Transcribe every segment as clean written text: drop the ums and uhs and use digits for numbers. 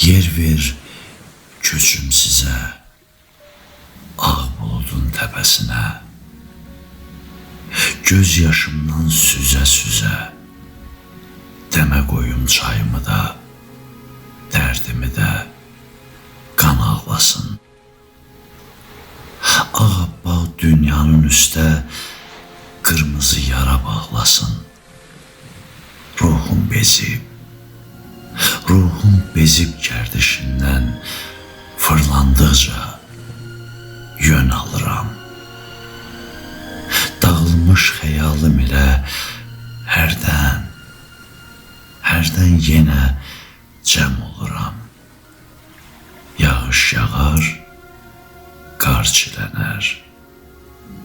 Yer ver köçüm sizə, ağ buludun təpəsinə. Göz yaşımdan süzə-süzə, dəmə qoyum çayımı da, dərdimi də qan ağlasın. Ağappaq dünyanın üstə qırmızı yara bağlasın. Ruhum bezib gərdişindən fırlandıqca yön alıram. Dağılmış xəyalım ilə hərdən yenə cəm oluram. Yağış yağar, qar çilənər,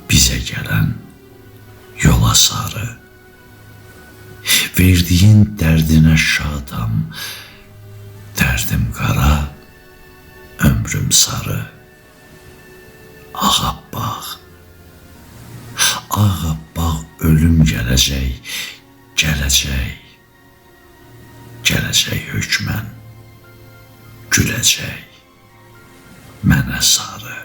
bizə gələn yola sarı. Verdiyin dərdinə şadam, dərdim qara, ömrüm sarı. Ağappaq ölüm gələcək hökmən, güləcək mənə sarı.